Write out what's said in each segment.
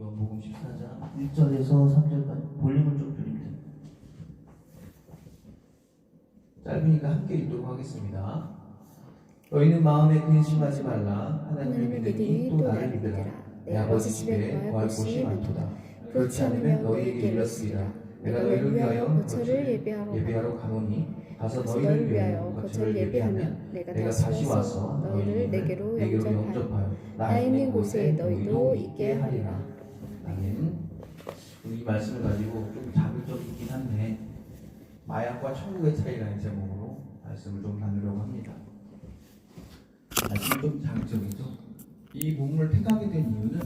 요한복음 14장 1절에서 3절까지 볼륨을 좀 줄입니다. 짧으니까 함께 읽도록 하겠습니다. 너희는 마음에 근심하지 말라. 하나님을 믿으니 또 나를 믿으라. 내 아버지 집에 거할 곳이 많도다. 그렇지 않으면 너희에게 일렀으리라. 내가 너희를 위하여 거처를 예비하러 가노니 가서 너희를 위하여 거처를 예비하면 내가 다시 와서 너희를 내게로 영접하여 나 있는 곳에 너희도 있게 하리라. 아멘. 이 말씀을 가지고 좀 자극적이긴 한데 마약과 천국의 차이라는 제목으로 말씀을 좀 나누려고 합니다. 말씀이 좀 자극적이죠. 이 본문을 택하게 된 이유는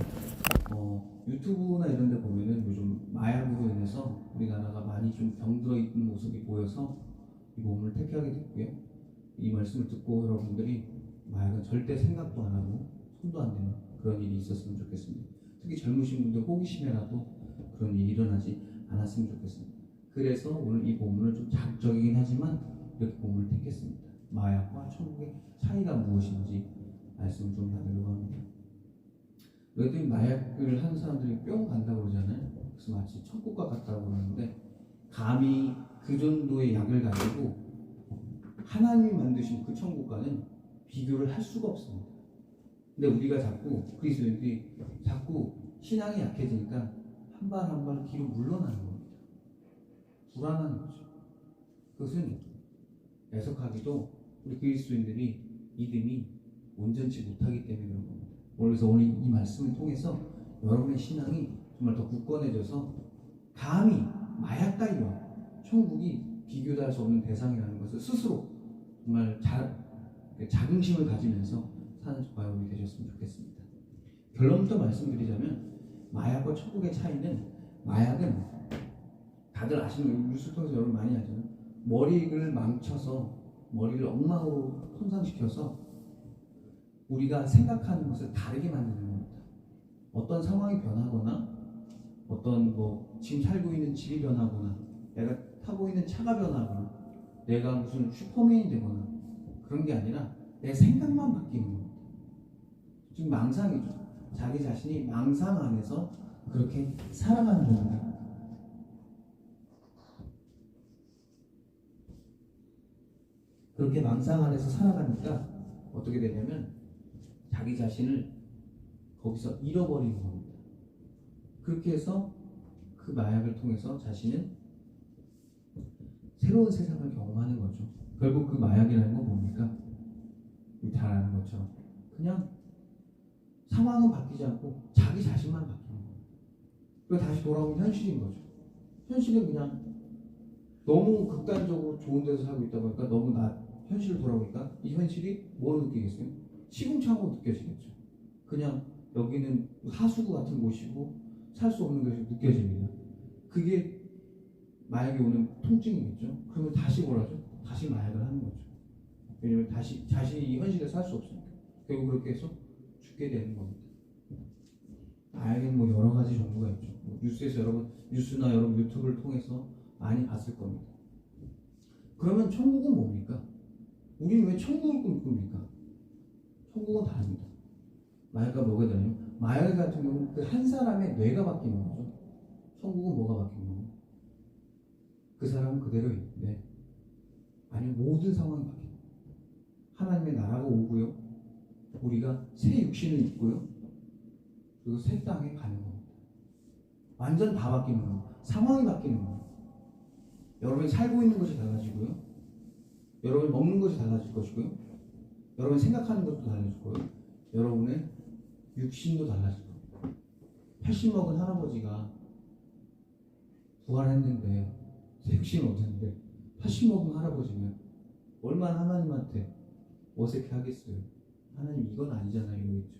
유튜브나 이런 데 보면은 요즘 마약으로 인해서 우리나라가 많이 좀 병들어 있는 모습이 보여서 이 본문을 택하게 됐고요. 이 말씀을 듣고 여러분들이 마약은 절대 생각도 안 하고 손도 안 대는 그런 일이 있었으면 좋겠습니다. 특히 젊으신 분들 호기심에라도 그런 일이 일어나지 않았으면 좋겠습니다. 그래서 오늘 이 본문은 좀 자극적이긴 하지만 이렇게 본문을 택했습니다. 마약과 천국의 차이가 무엇인지 말씀을 좀 나누려고 합니다. 왜냐면 마약을 하는 사람들이 뿅 간다고 그러잖아요. 그래서 마치 천국과 같다고 그러는데 감히 그 정도의 약을 가지고 하나님이 만드신 그 천국과는 비교를 할 수가 없습니다. 근데 우리가 자꾸 그리스도인들이 자꾸 신앙이 약해지니까 한 발 한 발 뒤로 물러나는 겁니다. 불안한 거죠. 그것은 애석하기도 우리 그리스도인들이 믿음이 온전치 못하기 때문에 그런 겁니다. 그래서 오늘 이 말씀을 통해서 여러분의 신앙이 정말 더 굳건해져서 감히 마약가이와 천국이 비교도 할 수 없는 대상이라는 것을 스스로 정말 자긍심을 가지면서 사는 저와 여러분이 되셨으면 좋겠습니다. 결론부터 말씀드리자면 마약과 천국의 차이는 마약은 다들 아시는 뉴스 통해서 여러분 많이 알잖아요. 머리를 망쳐서 머리를 엉망으로 손상시켜서 우리가 생각하는 것을 다르게 만드는 겁니다. 어떤 상황이 변하거나 어떤 지금 살고 있는 집이 변하거나 내가 타고 있는 차가 변하거나 내가 무슨 슈퍼맨이 되거나 그런 게 아니라 내 생각만 바뀌는 겁니다. 지금 망상이죠. 자기 자신이 망상 안에서 그렇게 살아가는 겁니다. 그렇게 망상 안에서 살아가니까 어떻게 되냐면 자기 자신을 거기서 잃어버리는 겁니다. 그렇게 해서 그 마약을 통해서 자신은 새로운 세상을 경험하는 거죠. 결국 그 마약이라는 건 뭡니까? 잘 아는 것처럼 그냥 상황은 바뀌지 않고 자기 자신만 바뀌는 거예요. 그리고 다시 돌아오면 현실인 거죠. 현실은 그냥 너무 극단적으로 좋은 데서 살고 있다 보니까 너무 현실을 돌아보니까 이 현실이 뭘 느끼겠어요? 시궁창으로 느껴지겠죠. 그냥 여기는 하수구 같은 곳이고 살 수 없는 것이 느껴집니다. 그게 마약이 오는 통증이겠죠. 그러면 다시 뭐라죠? 다시 마약을 하는 거죠. 왜냐면 다시 자신이 이 현실에 살 수 없으니까. 결국 그렇게 해서 죽게 되는 겁니다. 마약에는 여러 가지 종류가 있죠. 뉴스나 여러분 유튜브를 통해서 많이 봤을 겁니다. 그러면 천국은 뭡니까? 우리는 왜 천국을 꿈꿉니까? 천국은 다릅니다. 마약과 뭐가 다르냐면 마약 같은 경우는 그 한 사람의 뇌가 바뀌는 거죠. 천국은 뭐가 바뀌는 거예요? 그 사람은 그대로 있는데 아니 모든 상황이 바뀌는 거예요. 하나님의 나라가 오고요. 우리가 새 육신을 입고요. 그리고 새 땅에 가는 겁니다. 완전 다 바뀌는 거예요. 상황이 바뀌는 거예요. 여러분이 살고 있는 것이 달라지고요. 여러분이 먹는 것이 달라질 것이고요. 여러분이 생각하는 것도 달라질 거예요. 여러분의 육신도 달라질 겁니다. 80 먹은 할아버지가 부활했는데 새 육신을 얻었는데 80 먹은 할아버지는 얼마나 하나님한테 어색해 하겠어요. 하나님 이건 아니잖아요. 이러겠죠.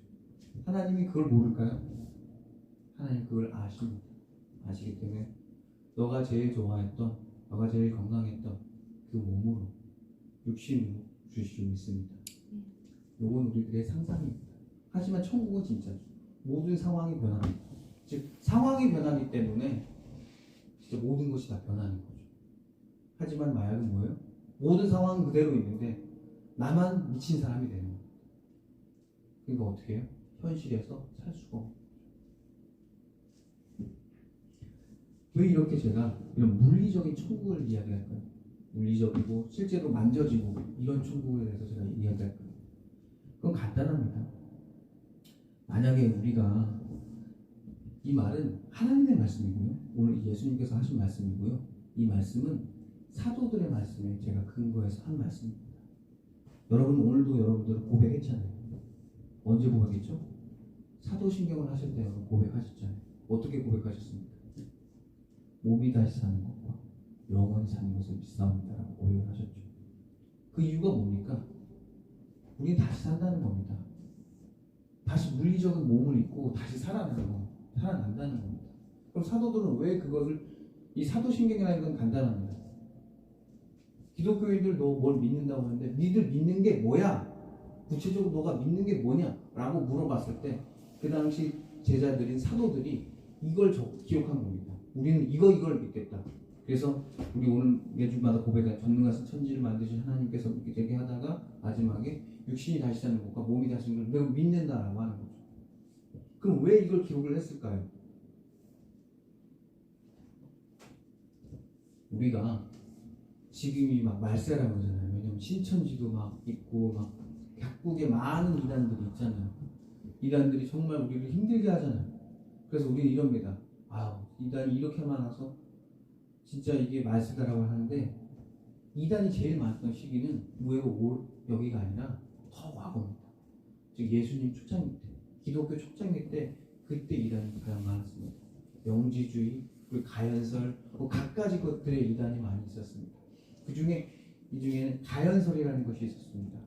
하나님이 그걸 모를까요? 하나님 그걸 아십니다. 아시기 때문에 너가 제일 좋아했던 너가 제일 건강했던 그 몸으로 육신으로 주실 수 있습니다. 요건 우리들의 상상입니다. 하지만 천국은 진짜죠. 모든 상황이 변합니다. 즉 상황이 변하기 때문에 진짜 모든 것이 다 변하는 거죠. 하지만 마약은 뭐예요? 모든 상황은 그대로 있는데 나만 미친 사람이 되는 거예요. 그러니까 어떻게 해요? 현실에서 살 수가 없어요. 왜 이렇게 제가 이런 물리적인 천국을 이야기할까요? 물리적이고 실제로 만져지고 이런 천국에 대해서 제가 이야기할까요? 그건 간단합니다. 만약에 우리가 이 말은 하나님의 말씀이고요. 오늘 예수님께서 하신 말씀이고요. 이 말씀은 사도들의 말씀에 제가 근거해서 한 말씀입니다. 여러분 오늘도 여러분들은 고백했잖아요. 언제 고백했죠? 사도신경을 하실 때 여러분 고백하셨잖아요. 어떻게 고백하셨습니까? 몸이 다시 사는 것과 영원히 사는 것을 믿사옵니다라고 고백을 하셨죠. 그 이유가 뭡니까? 우리 다시 산다는 겁니다. 다시 물리적인 몸을 입고 다시 살아난다는 겁니다. 그럼 사도들은 왜 그것을 이 사도신경이라는 건 간단합니다. 기독교인들 너 뭘 믿는다고 하는데 믿는 게 뭐야? 구체적으로 너가 믿는 게 뭐냐? 라고 물어봤을 때 그 당시 제자들인 사도들이 이걸 기억한 겁니다. 우리는 이걸 믿겠다. 그래서 우리 오늘 매주마다 고백한 전능하신 천지를 만드신 하나님께서 믿게 하다가 마지막에 육신이 다시 사는 것과 몸이 다시 사는 걸 매우 믿는다라고 하는 거죠. 그럼 왜 이걸 기록을 했을까요? 우리가 지금이 막 말세라고 그러잖아요. 왜냐면 신천지도 막 있고 막 각국에 많은 이단들이 있잖아요. 이단들이 정말 우리를 힘들게 하잖아요. 그래서 우리는 이럽니다. 이단이 이렇게 많아서 진짜 이게 말세다라고 하는데 이단이 제일 많았던 시기는 여기가 아니라 더 과거입니다. 즉 예수님 초창기 때, 기독교 초창기 때 그때 이단이 가장 많았습니다. 영지주의, 그리고 가연설, 각가지 것들의 이단이 많이 있었습니다. 이 중에는 가연설이라는 것이 있었습니다.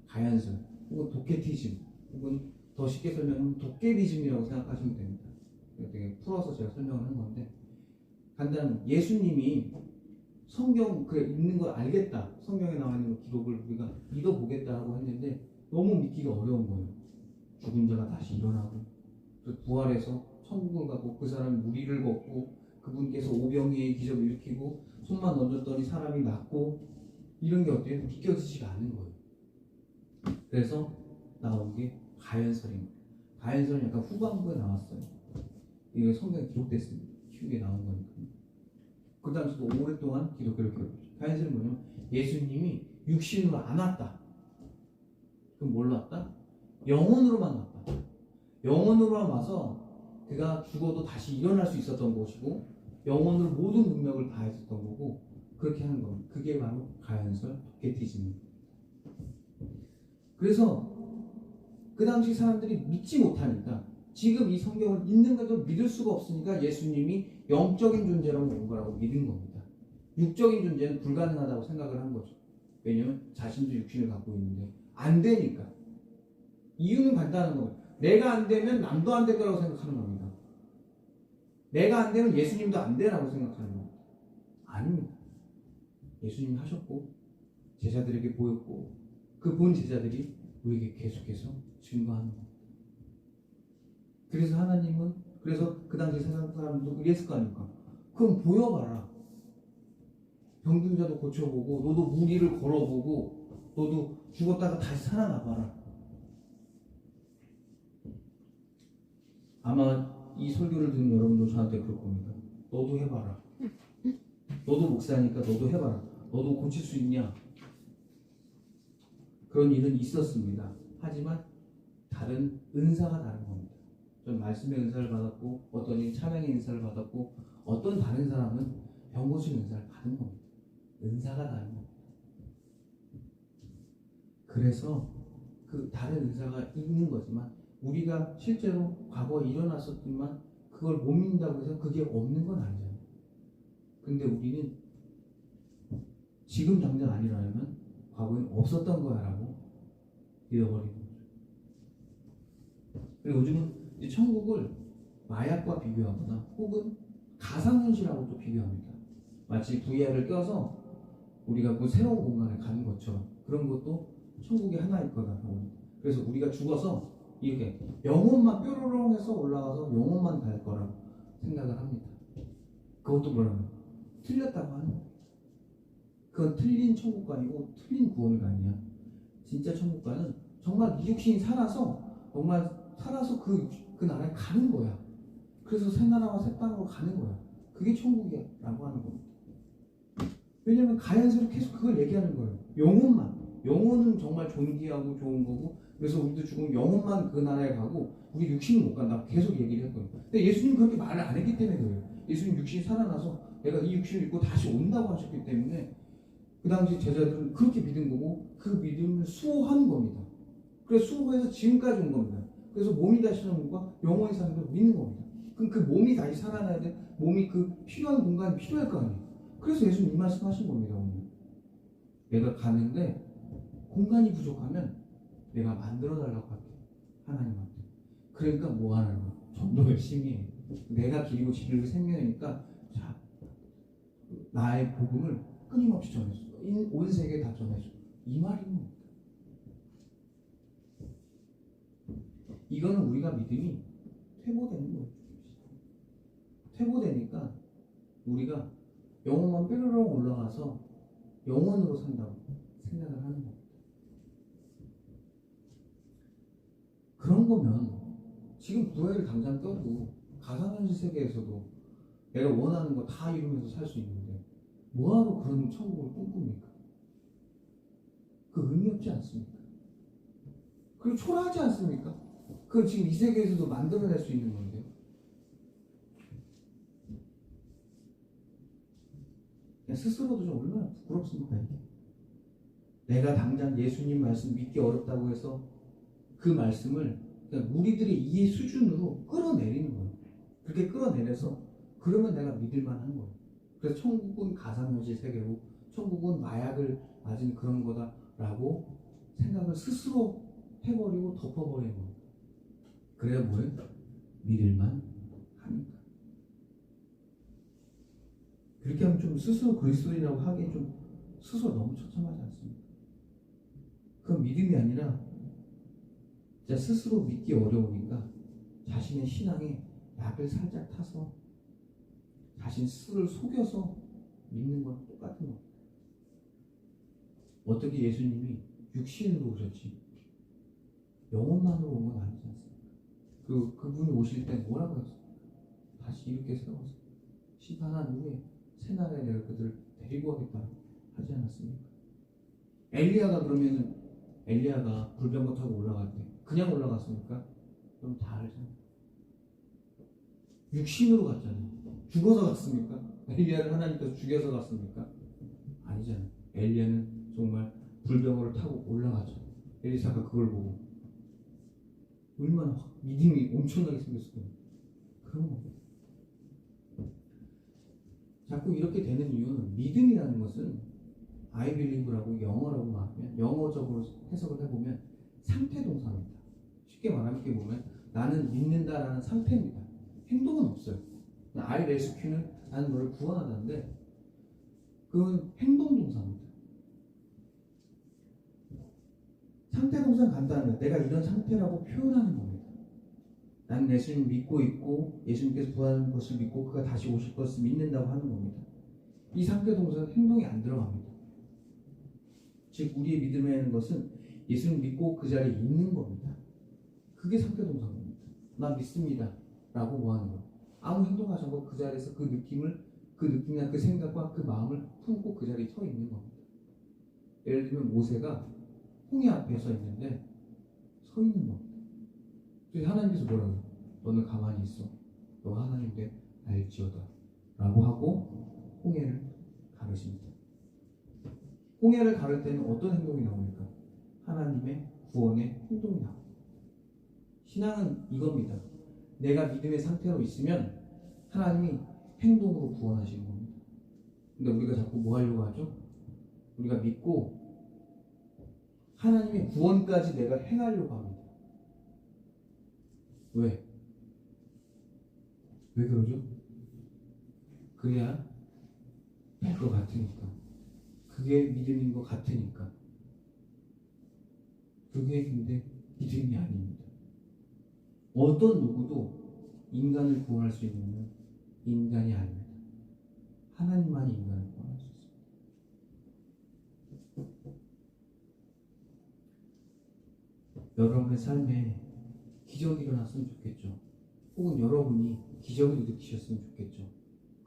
가연설, 혹은 도케티즘, 혹은 더 쉽게 설명하면 도깨비즘이라고 생각하시면 됩니다. 되게 풀어서 제가 설명을 한 건데 간단히 예수님이 성경 읽는 걸 알겠다, 성경에 나와 있는 기록을 우리가 믿어보겠다라고 했는데 너무 믿기가 어려운 거예요. 죽은 자가 다시 일어나고 부활해서 천국을 가고 그 사람이 무리를 걷고 그분께서 오병이의 기적을 일으키고 손만 얹었더니 사람이 낫고 이런 게 어때요? 믿겨지지가 않는 거예요. 그래서 나온 게 가연설입니다. 가연설은 약간 후반부에 나왔어요. 이게 성경에 기록됐습니다. 후에 나온 거니까. 그 당시도 오랫동안 기독교를 기록했죠. 가연설은 뭐냐면 예수님이 육신으로 안 왔다. 그럼 뭘로 왔다? 영혼으로만 왔다. 영혼으로만 와서 그가 죽어도 다시 일어날 수 있었던 것이고 영혼으로 모든 능력을 다했었던 거고 그렇게 하는 겁니다. 그게 바로 가연설, 도케티즘입니다. 그래서 그 당시 사람들이 믿지 못하니까 지금 이 성경을 읽는 것도 믿을 수가 없으니까 예수님이 영적인 존재라고 온 거라고 믿은 겁니다. 육적인 존재는 불가능하다고 생각을 한 거죠. 왜냐면 자신도 육신을 갖고 있는데 안 되니까. 이유는 간단한 거예요. 내가 안 되면 남도 안 될 거라고 생각하는 겁니다. 내가 안 되면 예수님도 안 되라고 생각하는 겁니다. 아닙니다. 예수님이 하셨고 제자들에게 보였고 그 본 제자들이 우리에게 계속해서 증거하는 겁니다. 그래서 하나님은 그 당시 세상 사람도 이랬을 거 아닙니까? 그럼 보여봐라. 병든 자도 고쳐보고 너도 무리를 걸어보고 너도 죽었다가 다시 살아나봐라. 아마 이 설교를 듣는 여러분도 저한테 그럴 겁니다. 너도 해봐라. 너도 목사니까 너도 해봐라. 너도 고칠 수 있냐? 그런 일은 있었습니다. 하지만 다른 은사가 다른 겁니다. 전 말씀의 은사를 받았고 어떤 이는 찬양의 은사를 받았고 어떤 다른 사람은 병 고치는 은사를 받은 겁니다. 은사가 다른 겁니다. 그래서 그 다른 은사가 있는 거지만 우리가 실제로 과거에 일어났었지만 그걸 못 믿는다고 해서 그게 없는 건 아니잖아요. 근데 우리는 지금 당장 아니라면 과거엔 없었던 거야 라고 믿어버리는 거죠. 그리고 요즘은 이제 천국을 마약과 비교하거나 혹은 가상현실하고 또 비교합니다. 마치 VR을 껴서 우리가 그 새로운 공간에 가는 것처럼 그런 것도 천국의 하나일 거라고. 그래서 우리가 죽어서 이렇게 영혼만 뾰로롱 해서 올라가서 영혼만 갈 거라고 생각을 합니다. 그것도 뭐라면 틀렸다고 하는 거예요. 그건 틀린 천국관이고 틀린 구원관이야. 진짜 천국관은 정말 네 육신이 살아서 정말 살아서 그 나라에 가는 거야. 그래서 새 나라와 새 땅으로 가는 거야. 그게 천국이야라고 하는 겁니다. 왜냐하면 가야서로 계속 그걸 얘기하는 거예요. 영혼은 정말 존귀하고 좋은 거고, 그래서 우리도 죽으면 영혼만 그 나라에 가고 우리 육신은 못 간다 계속 얘기를 했거든요. 근데 예수님 그렇게 말을 안 했기 때문에 그래요. 예수님 육신이 살아나서 내가 이 육신을 입고 다시 온다고 하셨기 때문에 그 당시 제자들은 그렇게 믿은 거고, 그 믿음을 수호한 겁니다. 그래서 수호해서 지금까지 온 겁니다. 그래서 몸이 다시 사는 것과 영혼이 사는 걸 믿는 겁니다. 그럼 그 몸이 다시 살아나야 돼. 몸이 그 필요한 공간이 필요할 거 아니에요. 그래서 예수님 이 말씀 하신 겁니다. 오늘 내가 가는데 공간이 부족하면 내가 만들어 달라고 할게, 하나님한테. 그러니까 뭐 하는 거야? 좀 더 열심히 해. 내가 길이고 진리고 생명이니까 자, 나의 복음을 끊임없이 전해줘. 온 세계에 다 전해줘. 이 말인 겁니다. 이거는 우리가 믿음이 퇴보되는 거예요. 퇴보되니까 우리가 영혼만 뾰로롱 올라가서 영혼으로 산다고 생각을 하는 겁니다. 그런 거면 지금 구애를 당장 떠도 가상현실 세계에서도 내가 원하는 거 다 이루면서 살 수 있는데 뭐하러 그런 천국을 꿈꿉니까? 그 의미 없지 않습니까? 그리고 초라하지 않습니까? 그건 지금 이 세계에서도 만들어낼 수 있는 건데요. 스스로도 좀 얼마나 부끄럽습니까? 이게? 내가 당장 예수님 말씀 믿기 어렵다고 해서 그 말씀을 그냥 우리들의 이해 수준으로 끌어내리는 거예요. 그렇게 끌어내려서 그러면 내가 믿을 만한 거예요. 그래서 천국은 가상현실 세계고 천국은 마약을 맞은 그런 거다라고 생각을 스스로 해버리고 덮어버리는 거예요. 그래야 뭐예요? 믿을만 하니까. 그렇게 하면 좀 스스로 그리스도인이라고 하기엔 좀 스스로 너무 처참하지 않습니까? 그건 믿음이 아니라 진짜 스스로 믿기 어려우니까 자신의 신앙에 약을 살짝 타서 자신 스스로를 속여서 믿는 거랑 똑같은 겁니다. 어떻게 예수님이 육신으로 오셨지 영혼만으로 온 건 아니지 않습니까? 그분이 오실 때 뭐라고 했습니까? 다시 이렇게 세워서 심판한 후에 새날에 내가 그들을 데리고 가겠다고 하지 않았습니까? 엘리야가 불병거 타고 올라갈 때 그냥 올라갔습니까? 그럼 다 알잖아요. 육신으로 갔잖아요. 죽어서 갔습니까? 엘리야를 하나님께서 죽여서 갔습니까? 아니잖아요. 엘리야는 정말 불병거를 타고 올라가죠. 엘리사가 그걸 보고 얼마나 믿음이 엄청나게 생겼을 거예요. 그런 겁니다. 자꾸 이렇게 되는 이유는 믿음이라는 것은 I believe라고 영어라고 말하면 영어적으로 해석을 해보면 상태 동사입니다. 쉽게 말하면 보면 나는 믿는다라는 상태입니다. 행동은 없어요. I rescue는 나는 너를 구원하다는데 그건 행동 동사입니다. 상태 동사는 간단해요. 내가 이런 상태라고 표현하는 겁니다. 나는 예수님 믿고 있고 예수님께서 구하는 것을 믿고 그가 다시 오실 것을 믿는다고 하는 겁니다. 이 상태 동사는 행동이 안 들어갑니다. 즉 우리의 믿음이라는 것은 예수님 믿고 그 자리에 있는 겁니다. 그게 상태 동사입니다. 난 믿습니다 라고 뭐하는 거예요. 아무 행동하지 않고 그 자리에서 그 느낌이나 그 생각과 그 마음을 품고 그 자리에 서 있는 겁니다. 예를 들면 모세가 홍해 앞에 서 있는데 서 있는 겁니다. 그래서 하나님께서 뭐라고 해요? 너는 가만히 있어. 너가 하나님 돼 알지어다 라고 하고 홍해를 가르십니다. 홍해를 가를 때는 어떤 행동이 나옵니까? 하나님의 구원의 행동이 나옵니다. 신앙은 이겁니다. 내가 믿음의 상태로 있으면 하나님이 행동으로 구원하시는 겁니다. 근데 우리가 자꾸 뭐 하려고 하죠? 우리가 믿고 하나님의 구원까지 내가 행하려고 합니다. 왜? 왜 그러죠? 그래야 될 것 같으니까. 그게 믿음인 것 같으니까. 그게 근데 믿음이 아닙니다. 어떤 누구도 인간을 구원할 수 있는 인간이 아닙니다. 하나님만이 인간을 구원할 수 있습니다. 여러분의 삶에 기적이 일어났으면 좋겠죠. 혹은 여러분이 기적을 일으키셨으면 좋겠죠.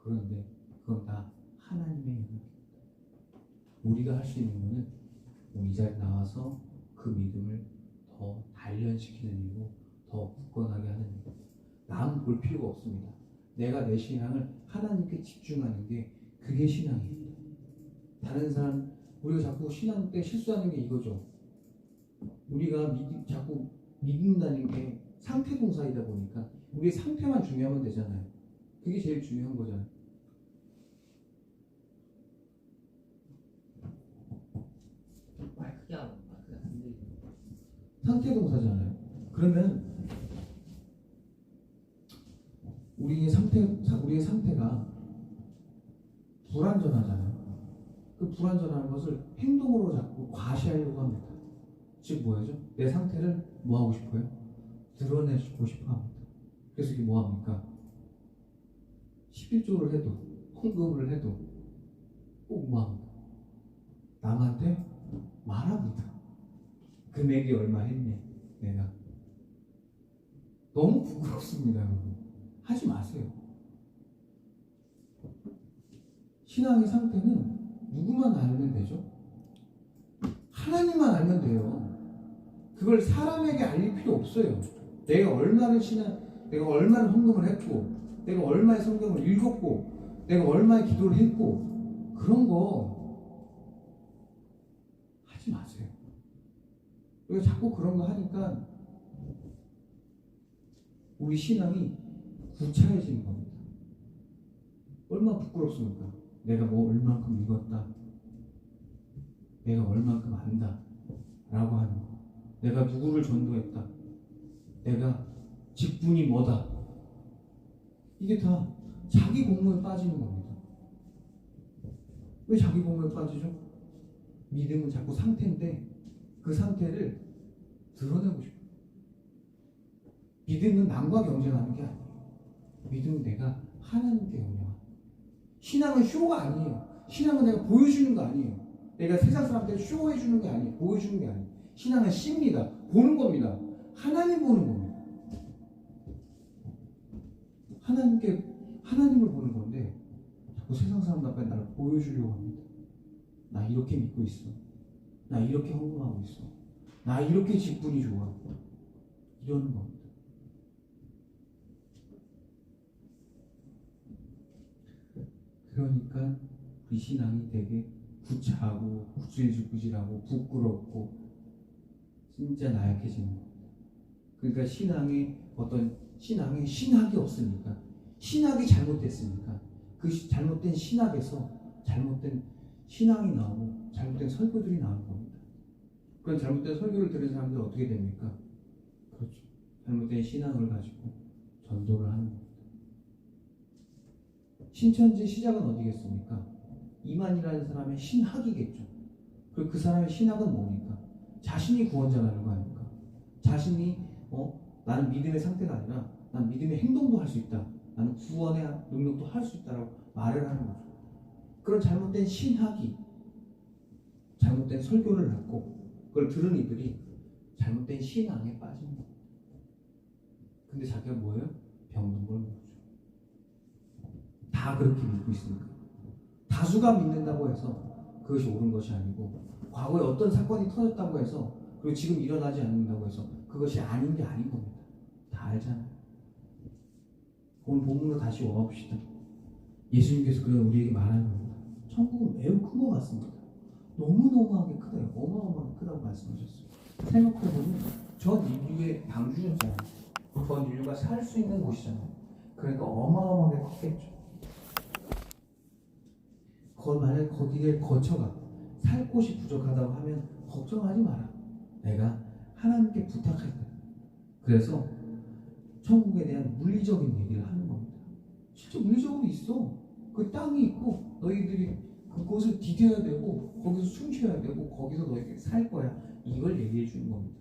그런데 그건 다 하나님의 영역입니다. 우리가 할 수 있는 거는 이 자리에 나와서 그 믿음을 더 단련시키는 일이고 더 굳건하게 하는 일이고, 남 볼 필요가 없습니다. 내가 내 신앙을 하나님께 집중하는 게 그게 신앙입니다. 다른 사람, 우리가 자꾸 신앙 때 실수하는 게 이거죠. 우리가 자꾸 믿는다는 게 상태 동사이다 보니까 우리의 상태만 중요하면 되잖아요. 그게 제일 중요한 거잖아요. 말 크게 하고 안 들리고. 상태 동사잖아요. 그러면 우리의 상태가 불완전하잖아요. 그 불완전한 것을 행동으로 자꾸 과시하려고 합니다. 즉 뭐죠? 내 상태를 뭐 하고 싶어요? 드러내고 싶어 합니다. 그래서 이게 뭐 합니까? 11조를 해도, 헌금을 해도 꼭 뭐 합니까? 남한테 말합니다. 금액이 얼마 했네, 내가. 너무 부끄럽습니다, 여러분. 하지 마세요. 신앙의 상태는 누구만 알면 되죠? 하나님만 알면 돼요. 그걸 사람에게 알릴 필요 없어요. 내가 얼마를 내가 얼마나 헌금을 했고, 내가 얼마의 성경을 읽었고, 내가 얼마의 기도를 했고, 그런 거 하지 마세요. 우리가 자꾸 그런 거 하니까 우리 신앙이 구차해지는 겁니다. 얼마나 부끄럽습니까? 내가 뭐 얼만큼 읽었다, 내가 얼만큼 안다 라고 하는 거, 내가 누구를 전도했다, 내가 직분이 뭐다, 이게 다 자기 공로에 빠지는 겁니다. 왜 자기 공로에 빠지죠? 믿음은 자꾸 상태인데 그 상태를 드러내고 싶어요. 믿음은 남과 경쟁하는 게 아니에요. 믿음은 내가 하나님께 경쟁하는. 신앙은 쇼가 아니에요. 신앙은 내가 보여주는 거 아니에요. 내가 세상 사람들 쇼해주는 게 아니에요. 보여주는 게 아니에요. 신앙은 씁니다. 보는 겁니다. 하나님 보는 겁니다. 하나님을 보는 건데 자꾸 세상 사람들 앞에 나를 보여주려고 합니다. 나 이렇게 믿고 있어. 나 이렇게 헌금하고 있어. 나 이렇게 직분이 좋아. 이러는 겁니다. 그러니까 우리 신앙이 되게 구차하고 구질구질하고 부끄럽고 진짜 나약해지는 겁니다. 그러니까 신앙의 신학이 없으니까, 신학이 잘못됐으니까 그 잘못된 신학에서 잘못된 신앙이 나오고 잘못된 설교들이 나오는 겁니다. 그런 잘못된 설교를 들은 사람들은 어떻게 됩니까? 그렇죠. 잘못된 신앙을 가지고 전도를 하는 겁니다. 신천지 시작은 어디겠습니까? 이만이라는 사람의 신학이겠죠. 그리고 그 사람의 신학은 뭡니까? 자신이 구원자라는 거 아닙니까? 자신이 나는 믿음의 상태가 아니라 난 믿음의 행동도 할 수 있다. 나는 구원의 능력도 할 수 있다라고 말을 하는 거죠. 그런 잘못된 신학이 잘못된 설교를 듣고 그걸 들은 이들이 잘못된 신앙에 빠지는 겁니다. 근데 자기가 뭐예요? 병든 걸 모르죠. 다 그렇게 믿고 있으니까. 다수가 믿는다고 해서 그것이 옳은 것이 아니고, 과거에 어떤 사건이 터졌다고 해서 그리고 지금 일어나지 않는다고 해서 그것이 아닌 게 아닌 겁니다. 다 알잖아요. 오늘 본문으로 다시 와봅시다. 예수님께서 그런 우리에게 말하는 겁니다. 천국은 매우 큰 것 같습니다. 너무너무하게 크다, 어마어마하게 크다고 말씀하셨어요. 생각해보면 전 인류의 방주였잖아요. 전 인류가 살 수 있는 곳이잖아요. 그러니까 어마어마하게 컸겠죠. 만약 거기에 거쳐가 살 곳이 부족하다고 하면 걱정하지 마라. 내가 하나님께 부탁할게. 그래서 천국에 대한 물리적인 얘기를 하는 겁니다. 실제 물리적으로 있어. 그 땅이 있고 너희들이 그곳을 디뎌야 되고 거기서 숨 쉬어야 되고 거기서 너희들이 살 거야. 이걸 얘기해 주는 겁니다.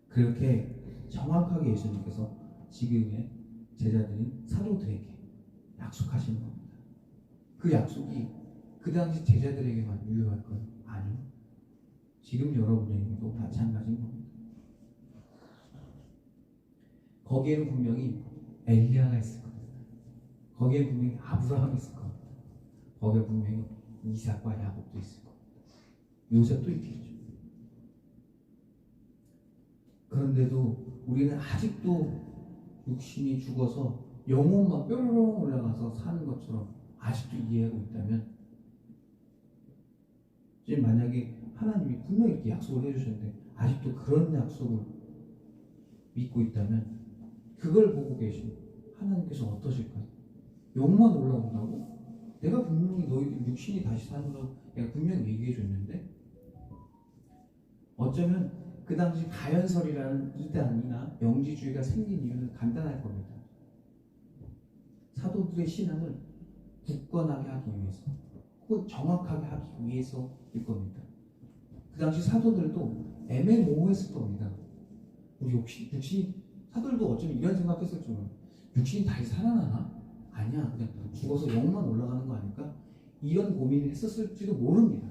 그렇게 정확하게 예수님께서 지금의 제자들인 사도들에게 약속하시는 겁니다. 그 약속이 그 당시 제자들에게만 유효할까요? 아니요. 지금 여러분에게도 마찬가지인 겁니다. 거기에는 분명히 엘리야가 있을 겁니다. 거기에 분명히 아브라함이 있을 겁니다. 거기에 분명히 이삭과 야곱도 있을 겁니다. 요셉도 있겠죠. 그런데도 우리는 아직도 육신이 죽어서 영혼만 뾰로롱 올라가서 사는 것처럼 아직도 이해하고 있다면, 지금 만약에 하나님이 분명히 이렇게 약속을 해주셨는데 아직도 그런 약속을 믿고 있다면 그걸 보고 계신 하나님께서 어떠실까요? 영만 올라온다고? 내가 분명히 너희들 육신이 다시 사는 거 내가 분명히 얘기해 줬는데, 어쩌면 그 당시 가연설이라는 이단이나 영지주의가 생긴 이유는 간단할 겁니다. 사도들의 신앙을 굳건하게 하기 위해서, 혹은 정확하게 하기 위해서일 겁니다. 그 당시 사도들도 애매모호했을 겁니다. 우리 육신이, 사도들도 어쩌면 이런 생각했을지 몰라요. 육신이 다시 살아나나? 아니야, 그냥 죽어서 영만 올라가는 거 아닐까? 이런 고민을 했었을지도 모릅니다.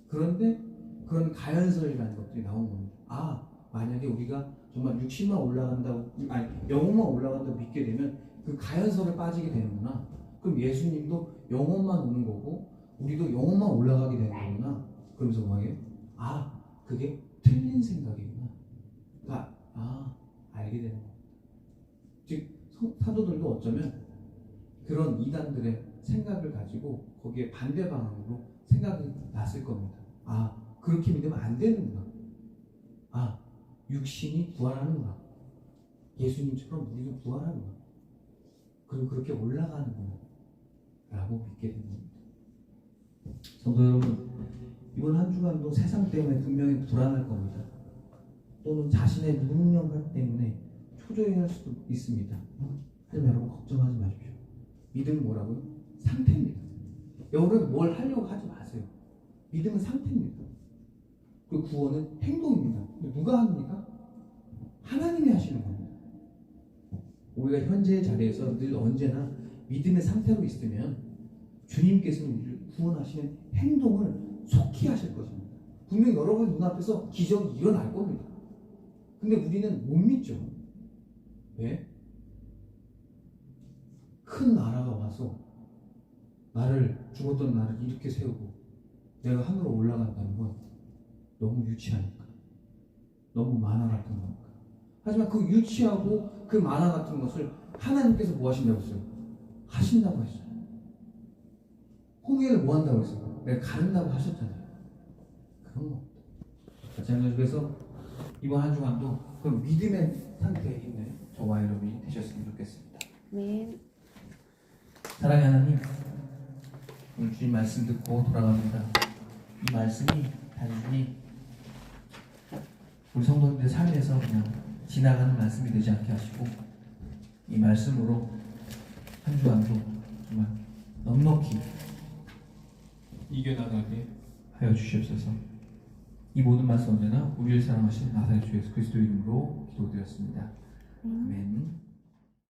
그런데 그런 가연설이라는 것들이 나온 겁니다. 아, 만약에 우리가 정말 육신만 올라간다고, 아니 영혼만 올라간다고 믿게 되면 그 가연설에 빠지게 되는구나. 그럼 예수님도 영혼만 오는 거고 우리도 영혼만 올라가게 되는 거구나. 그러면서 뭐예요? 아, 그게 틀린 생각이구나. 알게 되는 거예요. 즉 사도들도 어쩌면 그런 이단들의 생각을 가지고 거기에 반대 방향으로 생각이 났을 겁니다. 아, 그렇게 믿으면 안 되는구나. 아, 육신이 부활하는구나. 예수님처럼 우리도 부활하는구나. 그리고 그렇게 올라가는구나 라고 믿게 된 겁니다. 성도 여러분, 이번 한 주간도 세상 때문에 분명히 불안할 겁니다. 또는 자신의 무능력 때문에 초조해할 수도 있습니다. 하지만 여러분 걱정하지 마십시오. 믿음은 뭐라고요? 상태입니다. 여러분 뭘 하려고 하지 마세요. 믿음은 상태입니다. 그리고 구원은 행동입니다. 누가 합니까? 하나님이 하시는 겁니다. 우리가 현재의 자리에서 늘 언제나 믿음의 상태로 있으면 주님께서는 우리를 구원하시는 행동을 속히 하실 것입니다. 분명히 여러분 눈앞에서 기적이 일어날 겁니다. 근데 우리는 못 믿죠. 왜? 큰 나라가 와서 죽었던 나를 이렇게 세우고 내가 하늘로 올라간다는 건 너무 유치하니까, 너무 만화 같은 거니까. 하지만 그 유치하고 그 만화 같은 것을 하나님께서 뭐 하신다고 했어요? 하신다고 했어요. 홍해를 뭐 한다고 했어요? 내가 가른다고 하셨잖아요. 그런 거. 자, 그래서 이번 한 주간도 그 믿음의 상태에 있는 저와 여러분이 되셨으면 좋겠습니다. 네. 사랑의 하나님, 오늘 주님 말씀 듣고 돌아갑니다. 이 말씀이 단순히 우리 성도님들 삶에서 그냥 지나가는 말씀이 되지 않게 하시고, 이 말씀으로 한 주간도 정말 넉넉히 이겨나가게 하여 주시옵소서. 이 모든 말씀 언제나 우리를 사랑하신 나사렛 주 예수 그리스도 이름으로 기도드렸습니다. 아멘.